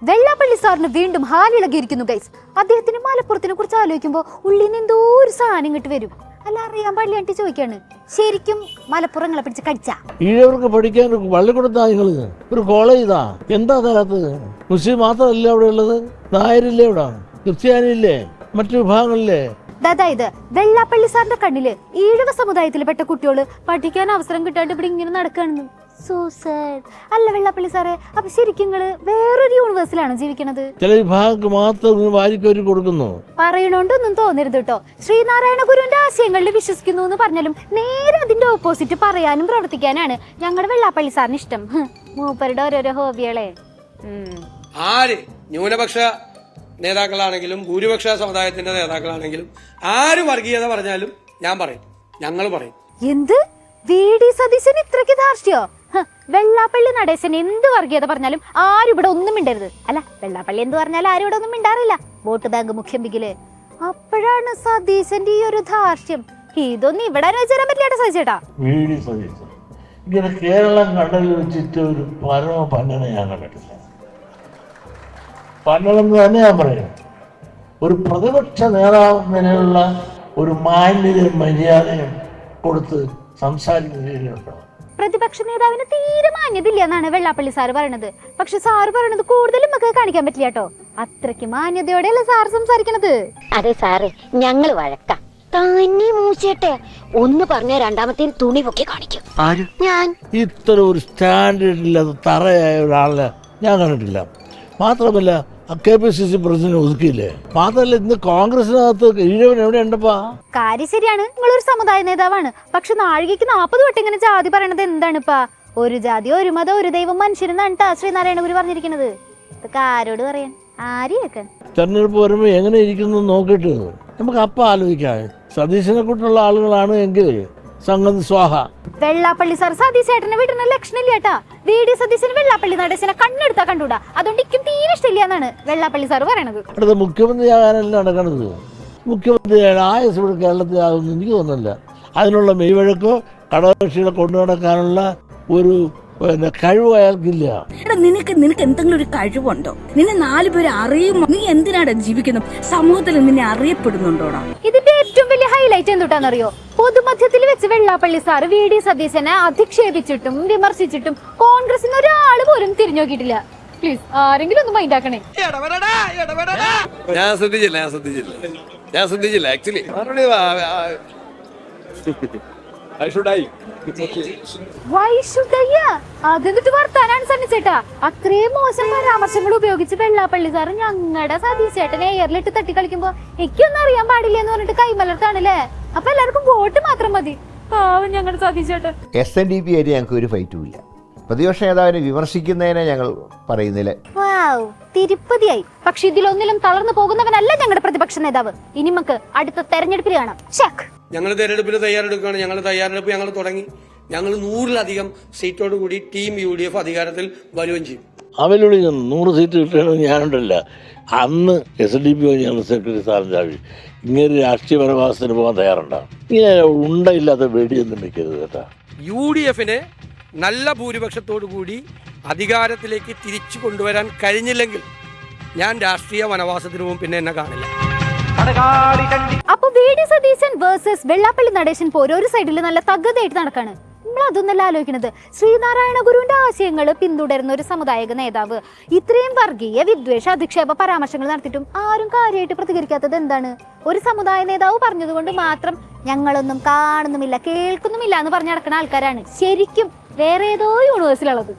വെള്ളാപ്പള്ളി സാറിന് വീണ്ടും ഹാലിളകിയിരിക്കുന്നു ഗൈസ്. അദ്ദേഹത്തിന് മലപ്പുറത്തിനെ കുറിച്ച് ആലോചിക്കുമ്പോൾ ഉള്ളിൽ നിന്ന് എന്തോ ഒരു സാധനം ഇങ്ങോട്ട് വരും. അല്ല, അറിയാൻ പാടില്ലാണ്ട് ചോദിക്കാണ്, ശരിക്കും മലപ്പുറങ്ങളെ പിടിച്ച് കടിച്ച ഈഴവർക്ക് പഠിക്കാൻ വള്ളിക്കൊടുത്താ നിങ്ങള് ഒരു കോളേജ് ഇതാ എന്താ തരാത്തത്? മുസ്ലിം മാത്രമല്ലേ അവിടെ ഉള്ളത്? നായരില്ലേ അവിടെ? ക്രിസ്ത്യാനിയില്ലേ? മറ്റു വിഭാഗങ്ങളില്ലേ? അതായത് വെള്ളാപ്പള്ളി സാറിന്റെ കണ്ണില് ഈഴവ സമുദായത്തിൽപ്പെട്ട കുട്ടികള് പഠിക്കാൻ അവസരം കിട്ടാണ്ട് ഇവിടെ ഇങ്ങനെ നടക്കുകയാണെന്ന്. So sad. അല്ല വെള്ളാപ്പള്ളി സാറേ, അപ്പൊ ശരിക്കും നിങ്ങള് വേറൊരു യൂണിവേഴ്സിലാണ് ജീവിക്കണത്? ചില വിഭാഗങ്ങൾക്ക് മാത്രം വാരിക്കോരി കൊടുക്കുന്നു. പറയണോണ്ടൊന്നും തോന്നരുത് കേട്ടോ. ശ്രീനാരായണ ഗുരുവിന്റെ ആശയങ്ങളിൽ വിശ്വസിക്കുന്നു എന്ന് പറഞ്ഞാലും നേരെ അതിന്റെ ഓപ്പോസിറ്റ് പറയാനും പ്രവർത്തിക്കാനാണ് ഞങ്ങളുടെ വെള്ളാപ്പള്ളി സാറിന് ഇഷ്ടം. മൂപ്പരുടെ ഓരോരോ ഹോബികളെ. ആര് ന്യൂനപക്ഷ നേതാക്കളാണെങ്കിലും ഭൂരിപക്ഷ സമുദായത്തിന്റെ നേതാക്കളാണെങ്കിലും ആര് വർഗീയത പറഞ്ഞാലും ഞാൻ പറയും, ഞങ്ങൾ പറയും. എന്ത് VD സതീശൻ ഇത്രയ്ക്ക് ധാർഷ്ട്യോ? വെള്ളാപ്പള്ളി നടേശൻ എന്ത് വർഗീയത പറഞ്ഞാലും ആരും ഇവിടെ ഒന്നും മിണ്ടരുത്. അല്ല, വെള്ളാപ്പള്ളി എന്ത് പറഞ്ഞാലും ആരും ഇവിടെ ഒന്നും മിണ്ടാറില്ല. Vote bank മുഖ്യമ്പിക്കല്. അപ്പോഴാണ് സതീശന്റെ ഈ ഒരു ധാർഷ്ട്യം. ഇതൊന്നും ഇവിടെ വെച്ചാൻ പറ്റില്ല സതീശേട്ടാ. ഇങ്ങനെ കേരളം കടലിൽ വെച്ചിട്ട് ഒരു പരമ പന്നനെ ഞാൻ കണ്ടിട്ടില്ല. പന്നലെന്ന് തന്നെ ഞാൻ പറയും. ഒരു പ്രതിപക്ഷ നേതാവ് നിലയിലുള്ള ഒരു മാന്യതയും മര്യാദയും കൊടുത്ത് സംസാരിക്കുന്നുണ്ടോ? പ്രതിപക്ഷ നേതാവിന് തീരെ മാന്യതയില്ല എന്നാണ് വെള്ളാപ്പള്ളി സാറ് പറയണത്. പക്ഷെ സാറ് പറയണത് കൂടുതലും നമുക്ക് കാണിക്കാൻ പറ്റില്ല കേട്ടോ. അത്രയ്ക്ക് മാന്യതയോടെയല്ലേ സാറ് സംസാരിക്കണത്. അതെ സാറേ, ഞങ്ങള് വഴക്കാം. തന്നെ മൂച്ചേട്ടെ ഒന്ന് പറഞ്ഞ രണ്ടാമത്തെ തുണി പൊക്കി കാണിക്കും. ഞാൻ ഇത്ര ഒരു സ്റ്റാൻഡേർഡ് ഇല്ലാത്ത തറയായ ഒരാളെ ഞാൻ കണ്ടിട്ടില്ല. മാത്രമല്ല KPCC പ്രസിഡന്റ് ഒതുക്കിയില്ലേ? മാത്രമല്ല ഇന്ന് കോൺഗ്രസിനകത്ത് ഈഴവൻ എവിടെ ഉണ്ടപ്പാ? കാര്യം ശരിയാണ്, നിങ്ങളൊരു സമുദായ നേതാവാണ്. പക്ഷെ നാഴികയ്ക്ക് 40 വട്ടം ഇങ്ങനെ ജാതി പറയണത് എന്താണിപ്പാ? ഒരു ജാതി, ഒരു മതം, ഒരു ദൈവം, മനുഷ്യനെന്നാണ് ശ്രീനാരായണ ഗുരു പറഞ്ഞിരിക്കുന്നത്. ഇതൊക്കെ ആരോട് പറയാൻ, ആരെയൊക്കെ? തെരഞ്ഞെടുപ്പ് വരുമ്പോ എങ്ങനെ ഇരിക്കുന്നു നോക്കിയിട്ട് നമുക്ക് അപ്പം ആലോചിക്കാം. സതീശനെ കൂട്ടുള്ള ആളുകളാണ് എങ്കിൽ സംഗം സ്വാഹ. വെള്ളാപ്പള്ളി സാർ സതീശേട്ടനെ വീട്ടിന് ലക്ഷണില്ല കേട്ടാ. VD സതീശന് വെള്ളാപ്പള്ളി നടേശനെ കണ്ണെടുത്താ കണ്ടൂടാ. അതുകൊണ്ട് ഇക്കും തീരെ ഇഷ്ടമില്ല എന്നാണ് വെള്ളാപ്പള്ളി സാർ പറയണത്. അടുത്ത മുഖ്യമന്ത്രിയാകാനല്ല നടക്കണത്. മുഖ്യമന്ത്രിയാണ് ആയസ് ഇവിടെ കേരളത്തിലാകുമെന്ന് എനിക്ക് തോന്നുന്നില്ല. അതിനുള്ള മെയ്വഴക്കോ ഘടകകക്ഷികളെ കൊണ്ടു നടക്കാനുള്ള ഒരു കഴിവ് അയാൾക്കില്ല. നിനക്ക് എന്തെങ്കിലും ഒരു കഴിവുണ്ടോ? നിന്നെ 4 പേര് അറിയുമോ? നീ എന്തിനാണ് ജീവിക്കുന്നത്? സമൂഹത്തിൽ നിന്നെ അറിയപ്പെടുന്നുണ്ടോടാ? ഇതിന്റെ ഏറ്റവും വലിയ ഹൈലൈറ്റ് എന്തുട്ടാന്നറിയോ? പൊതുമധ്യത്തിൽ വെച്ച് വെള്ളാപ്പള്ളി സാർ VD സതീശനെ അധിക്ഷേപിച്ചിട്ടും വിമർശിച്ചിട്ടും കോൺഗ്രസിന് ഒരാള് പോലും തിരിഞ്ഞു നോക്കിയിട്ടില്ല. പ്ലീസ് ആരെങ്കിലും ഒന്ന് മൈൻഡ് ആക്കണേ. ഞാൻ ശ്രദ്ധിച്ചില്ല ആക്ച്വലി. അതെന്നിട്ട് വർത്താനാണ് സണ്ണിച്ചേട്ടാ. അത്രയും മോശം പരാമർശങ്ങൾ ഉപയോഗിച്ച് വെള്ളാപ്പള്ളി സാറ് ഞങ്ങളുടെ സതീശേട്ടനെ എയറിലിട്ട് തട്ടി കളിക്കുമ്പോ എനിക്കൊന്നും അറിയാൻ പാടില്ല എന്ന് പറഞ്ഞിട്ട് കൈമലർത്താണല്ലേ. അപ്പൊ എല്ലാവർക്കും വോട്ട് മാത്രം മതി. പാവം ഞങ്ങളുടെ സതീശേട്ടൻ. SNDP ആയിട്ട് ഞങ്ങൾക്ക് ഒരു ഫൈറ്റും ഇല്ല. പ്രതിപക്ഷ നേതാവിനെ വിമർശിക്കുന്നതിനെ ഞങ്ങൾ പറയുന്നില്ല. തിരുപ്പതിയായി. പക്ഷെ ഇതിലൊന്നിലും തളർന്നു പോകുന്നവനല്ല ഞങ്ങളുടെ പ്രതിപക്ഷ നേതാവ്. ഇനി നമുക്ക് അടുത്ത തെരഞ്ഞെടുപ്പിൽ കാണാം. ഞങ്ങൾ തെരഞ്ഞെടുപ്പിന് തയ്യാറെടുക്കുകയാണ്. ഞങ്ങൾ തുടങ്ങി. ഞങ്ങൾ 100-ലധികം സീറ്റോട് കൂടി ടീം UDF അധികാരത്തിൽ വരികയും ചെയ്യും. അവരോട് 100 സീറ്റ് കിട്ടണമെന്ന് ഞാനുണ്ടല്ല. അന്ന് SNDP ജനറൽ സെക്രട്ടറി സ്ഥാനം ഇങ്ങനെ രാഷ്ട്രീയ പരമാസത്തിന് പോകാൻ തയ്യാറുണ്ടാവും. ഇങ്ങനെ ഉണ്ടയില്ലാത്ത വെടിയൊന്നും വെക്കരുത് കേട്ടാ. UDFനെ നല്ല ഭൂരിപക്ഷത്തോടു കൂടി അധികാരത്തിലേക്ക് തിരിച്ചു കൊണ്ടുവരാൻ കഴിഞ്ഞില്ലെങ്കിൽ ഞാൻ രാഷ്ട്രീയ വനവാസത്തിന് പോകും. പിന്നെ എന്നെ കാണില്ല. അപ്പൊ VD സതീശൻ വേഴ്സസ് വെള്ളാപ്പള്ളി നടേശൻ പോലും ഒരു സൈഡിൽ നല്ല തകൃതിയായിട്ട് നടക്കാണ്. നമ്മൾ അതൊന്നല്ല ആലോചിക്കുന്നത്. ശ്രീനാരായണ ഗുരുവിന്റെ ആശയങ്ങൾ പിന്തുടരുന്ന ഒരു സമുദായിക നേതാവ് ഇത്രയും വർഗീയ വിദ്വേഷ അധിക്ഷേപ പരാമർശങ്ങൾ നടത്തിയിട്ടും ആരും കാര്യമായിട്ട് പ്രതികരിക്കാത്തത് എന്താണ്? ഒരു സമുദായ നേതാവ് പറഞ്ഞതുകൊണ്ട് മാത്രം ഞങ്ങളൊന്നും കാണുന്നുമില്ല കേൾക്കുന്നുമില്ല എന്ന് പറഞ്ഞ് നടക്കുന്ന ആൾക്കാരാണ് ശരിക്കും വേറെ ഏതോ യൂണിവേഴ്സിലുള്ളത്.